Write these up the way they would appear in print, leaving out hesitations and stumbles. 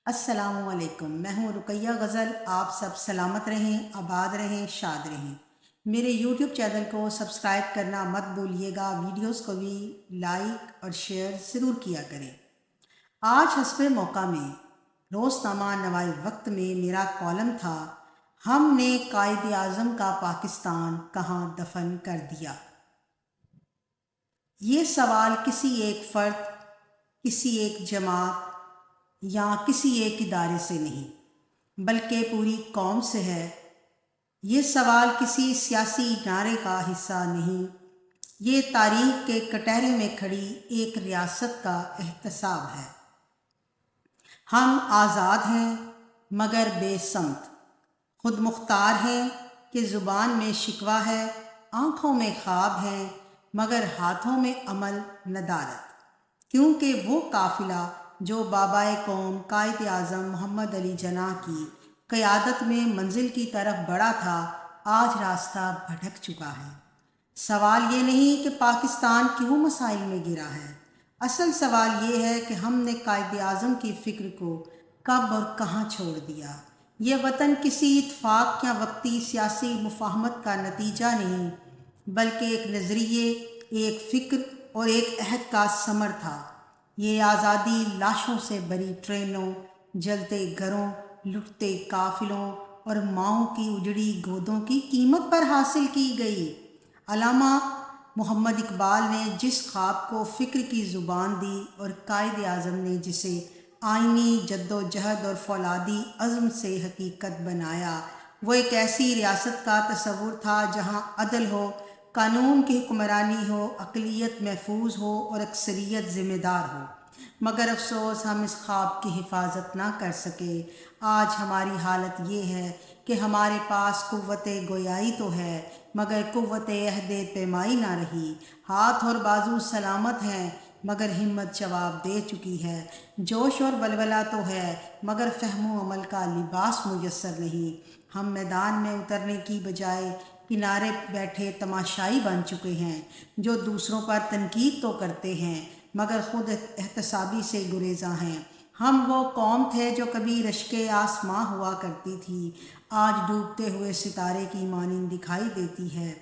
السلام علیکم، میں ہوں رقیہ غزل۔ آپ سب سلامت رہیں، آباد رہیں، شاد رہیں۔ میرے یوٹیوب چینل کو سبسکرائب کرنا مت بھولیے گا، ویڈیوز کو بھی لائک اور شیئر ضرور کیا کریں۔ آج حسب موقع میں روزنامہ نوائے وقت میں میرا کالم تھا، ہم نے قائد اعظم کا پاکستان کہاں دفن کر دیا۔ یہ سوال کسی ایک فرد، کسی ایک جماعت یا کسی ایک ادارے سے نہیں بلکہ پوری قوم سے ہے۔ یہ سوال کسی سیاسی نعرے کا حصہ نہیں، یہ تاریخ کے کٹہرے میں کھڑی ایک ریاست کا احتساب ہے۔ ہم آزاد ہیں مگر بے سمت، خود مختار ہیں کہ زبان میں شکوہ ہے، آنکھوں میں خواب ہیں مگر ہاتھوں میں عمل ندارت، کیونکہ وہ قافلہ جو بابائے قوم قائد اعظم محمد علی جناح کی قیادت میں منزل کی طرف بڑھا تھا، آج راستہ بھٹک چکا ہے۔ سوال یہ نہیں کہ پاکستان کیوں مسائل میں گرا ہے، اصل سوال یہ ہے کہ ہم نے قائد اعظم کی فکر کو کب اور کہاں چھوڑ دیا۔ یہ وطن کسی اتفاق یا وقتی سیاسی مفاہمت کا نتیجہ نہیں بلکہ ایک نظریے، ایک فکر اور ایک عہد کا ثمر تھا۔ یہ آزادی لاشوں سے بھری ٹرینوں، جلتے گھروں، لٹتے قافلوں اور ماؤں کی اجڑی گودوں کی قیمت پر حاصل کی گئی۔ علامہ محمد اقبال نے جس خواب کو فکر کی زبان دی اور قائد اعظم نے جسے آئینی جدوجہد اور فولادی عزم سے حقیقت بنایا، وہ ایک ایسی ریاست کا تصور تھا جہاں عدل ہو، قانون کی حکمرانی ہو، اقلیت محفوظ ہو اور اکثریت ذمہ دار ہو۔ مگر افسوس ہم اس خواب کی حفاظت نہ کر سکے۔ آج ہماری حالت یہ ہے کہ ہمارے پاس قوت گویائی تو ہے مگر قوت عہد پیمائی نہ رہی۔ ہاتھ اور بازو سلامت ہیں مگر ہمت جواب دے چکی ہے۔ جوش اور ولولہ تو ہے مگر فہم و عمل کا لباس میسر نہیں۔ ہم میدان میں اترنے کی بجائے کنارے بیٹھے تماشائی بن چکے ہیں، جو دوسروں پر تنقید تو کرتے ہیں مگر خود احتسابی سے گریزاں ہیں۔ ہم وہ قوم تھے جو کبھی رشک آسماں ہوا کرتی تھی، آج ڈوبتے ہوئے ستارے کی مانند دکھائی دیتی ہے،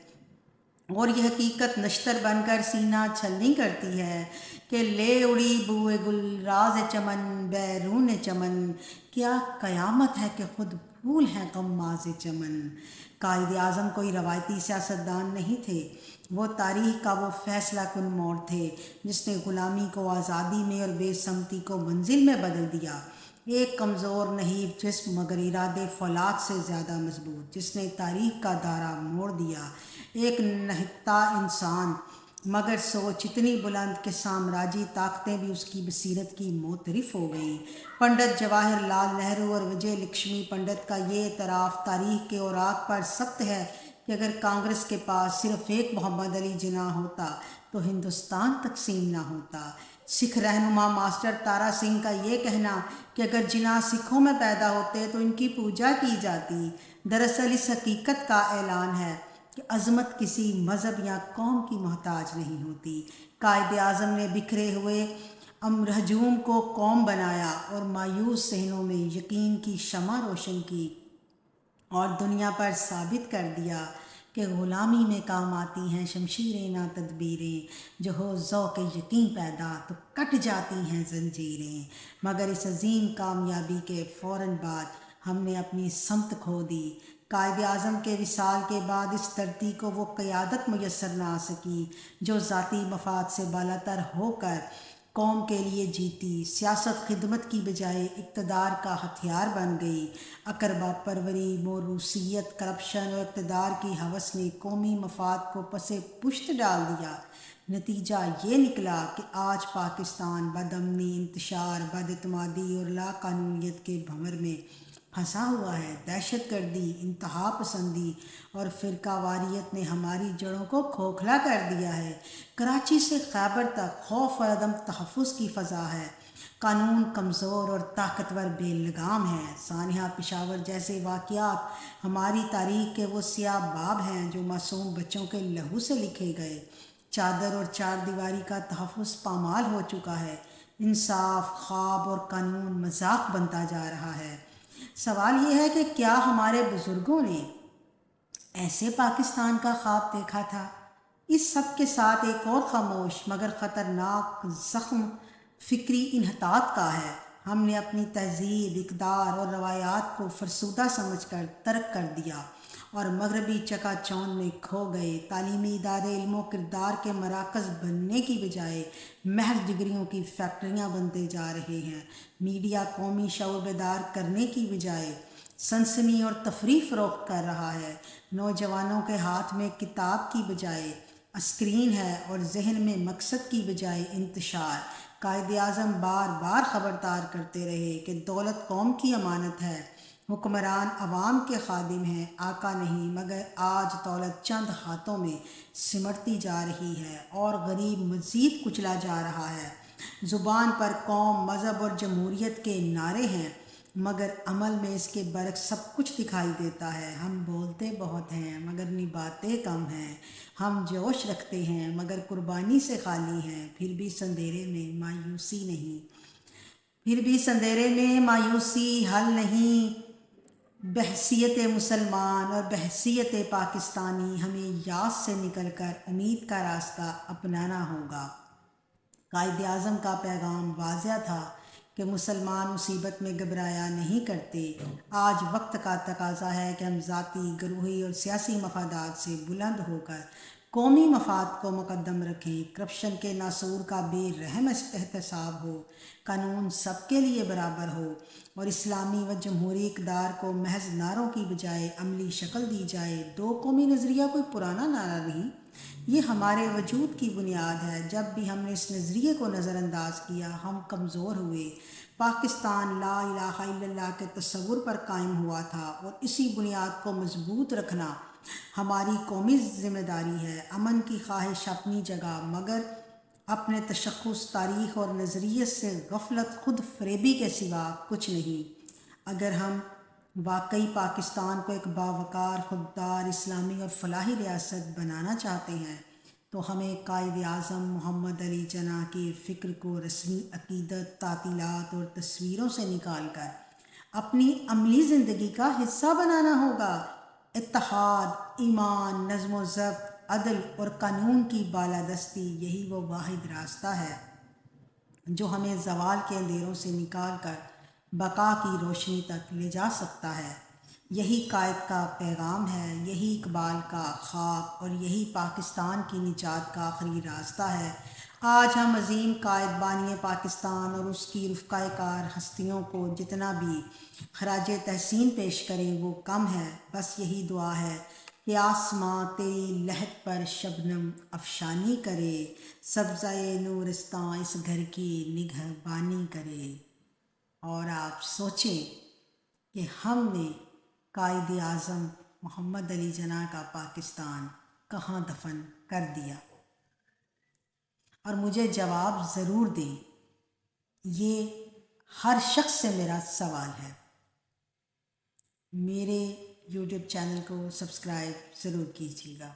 اور یہ حقیقت نشتر بن کر سینہ چھلنی کرتی ہے کہ لے اڑی بوئے گل راز چمن بیرون چمن، کیا قیامت ہے کہ خود پھول ہیں غماز چمن۔ قائد اعظم کوئی روایتی سیاستدان نہیں تھے، وہ تاریخ کا وہ فیصلہ کن موڑ تھے جس نے غلامی کو آزادی میں اور بے سمتی کو منزل میں بدل دیا۔ ایک کمزور نحیف جسم مگر ارادے فولاد سے زیادہ مضبوط، جس نے تاریخ کا دائرہ موڑ دیا۔ ایک نہتا انسان مگر سوچ اتنی بلند کہ سامراجی طاقتیں بھی اس کی بصیرت کی معترف ہو گئیں۔ پنڈت جواہر لال نہرو اور وجے لکشمی پنڈت کا یہ اعتراف تاریخ کے اوراق پر ثبت ہے کہ اگر کانگریس کے پاس صرف ایک محمد علی جناح ہوتا تو ہندوستان تقسیم نہ ہوتا۔ سکھ رہنما ماسٹر تارا سنگھ کا یہ کہنا کہ اگر جناح سکھوں میں پیدا ہوتے تو ان کی پوجا کی جاتی، دراصل اس حقیقت کا اعلان ہے کہ عظمت کسی مذہب یا قوم کی محتاج نہیں ہوتی۔ قائد اعظم نے بکھرے ہوئے ہجوم کو قوم بنایا اور مایوس ذہنوں میں یقین کی شمع روشن کی اور دنیا پر ثابت کر دیا کہ غلامی میں کام آتی ہیں شمشیریں نہ تدبیریں، جو ہو ذوق یقین پیدا تو کٹ جاتی ہیں زنجیریں۔ مگر اس عظیم کامیابی کے فوراً بعد ہم نے اپنی سمت کھو دی۔ قائد اعظم کے وصال کے بعد اس دھرتی کو وہ قیادت میسر نہ آ سکی جو ذاتی مفاد سے بالاتر ہو کر قوم کے لیے جیتی۔ سیاست خدمت کی بجائے اقتدار کا ہتھیار بن گئی۔ اقربا پروری، موروثیت، کرپشن اور اقتدار کی ہوس نے قومی مفاد کو پس پشت ڈال دیا۔ نتیجہ یہ نکلا کہ آج پاکستان بدامنی، انتشار، بد اعتمادی اور لا قانونیت کے بھنور میں پھنسا ہوا ہے۔ دہشت گردی، انتہا پسندی اور فرقہ واریت نے ہماری جڑوں کو کھوکھلا کر دیا ہے۔ کراچی سے خیبر تک خوف اور عدم تحفظ کی فضا ہے۔ قانون کمزور اور طاقتور بے لگام ہے۔ سانحہ پشاور جیسے واقعات ہماری تاریخ کے وہ سیاہ باب ہیں جو معصوم بچوں کے لہو سے لکھے گئے۔ چادر اور چار دیواری کا تحفظ پامال ہو چکا ہے۔ انصاف، خواب اور قانون مذاق بنتا جا رہا ہے۔ سوال یہ ہے کہ کیا ہمارے بزرگوں نے ایسے پاکستان کا خواب دیکھا تھا؟ اس سب کے ساتھ ایک اور خاموش مگر خطرناک زخم فکری انحطاط کا ہے۔ ہم نے اپنی تہذیب، اقدار اور روایات کو فرسودہ سمجھ کر ترک کر دیا اور مغربی چکا چوند میں کھو گئے۔ تعلیمی ادارے علم و کردار کے مراکز بننے کی بجائے محض ڈگریوں کی فیکٹریاں بنتے جا رہے ہیں۔ میڈیا قومی شعور بیدار کرنے کی بجائے سنسنی اور تفریح فروخت کر رہا ہے۔ نوجوانوں کے ہاتھ میں کتاب کی بجائے اسکرین ہے اور ذہن میں مقصد کی بجائے انتشار۔ قائد اعظم بار بار خبردار کرتے رہے کہ دولت قوم کی امانت ہے، حکمران عوام کے خادم ہیں، آقا نہیں، مگر آج دولت چند ہاتھوں میں سمٹتی جا رہی ہے اور غریب مزید کچلا جا رہا ہے۔ زبان پر قوم، مذہب اور جمہوریت کے نعرے ہیں، مگر عمل میں اس کے برعکس سب کچھ دکھائی دیتا ہے۔ ہم بولتے بہت ہیں مگر نبھاتے کم ہیں، ہم جوش رکھتے ہیں مگر قربانی سے خالی ہیں، پھر بھی سندھیرے میں مایوسی نہیں، حل نہیں۔ بحیثیت مسلمان اور بحیثیت پاکستانی ہمیں یاس سے نکل کر امید کا راستہ اپنانا ہوگا۔ قائد اعظم کا پیغام واضح تھا کہ مسلمان مصیبت میں گھبرایا نہیں کرتے۔ آج وقت کا تقاضا ہے کہ ہم ذاتی، گروہی اور سیاسی مفادات سے بلند ہو کر قومی مفاد کو مقدم رکھیں۔ کرپشن کے ناسور کا بے رحم احتساب ہو، قانون سب کے لیے برابر ہو اور اسلامی و جمہوری اقدار کو محض نعروں کی بجائے عملی شکل دی جائے۔ دو قومی نظریہ کوئی پرانا نعرہ نہیں، یہ ہمارے وجود کی بنیاد ہے۔ جب بھی ہم نے اس نظریے کو نظر انداز کیا، ہم کمزور ہوئے۔ پاکستان لا الہ الا اللہ کے تصور پر قائم ہوا تھا اور اسی بنیاد کو مضبوط رکھنا ہماری قومی ذمہ داری ہے۔ امن کی خواہش اپنی جگہ، مگر اپنے تشخص، تاریخ اور نظریے سے غفلت خود فریبی کے سوا کچھ نہیں۔ اگر ہم واقعی پاکستان کو ایک باوقار، خوددار، اسلامی اور فلاحی ریاست بنانا چاہتے ہیں تو ہمیں قائد اعظم محمد علی جناح کی فکر کو رسمی عقیدت، تعطیلات اور تصویروں سے نکال کر اپنی عملی زندگی کا حصہ بنانا ہوگا۔ اتحاد، ایمان، نظم و ضبط، عدل اور قانون کی بالادستی، یہی وہ واحد راستہ ہے جو ہمیں زوال کے اندھیروں سے نکال کر بقا کی روشنی تک لے جا سکتا ہے۔ یہی قائد کا پیغام ہے، یہی اقبال کا خواب اور یہی پاکستان کی نجات کا آخری راستہ ہے۔ آج ہم عظیم قائد بانی پاکستان اور اس کی رفقائے کار ہستیوں کو جتنا بھی خراج تحسین پیش کریں وہ کم ہے۔ بس یہی دعا ہے کہ آسماں تیری لحد پر شبنم افشانی کرے، سبزۂ نورستاں اس گھر کی نگہبانی کرے۔ اور آپ سوچیں کہ ہم نے قائد اعظم محمد علی جناح کا پاکستان کہاں دفن کر دیا؟ اور مجھے جواب ضرور دیں، یہ ہر شخص سے میرا سوال ہے۔ میرے یوٹیوب چینل کو سبسکرائب ضرور کیجیے گا۔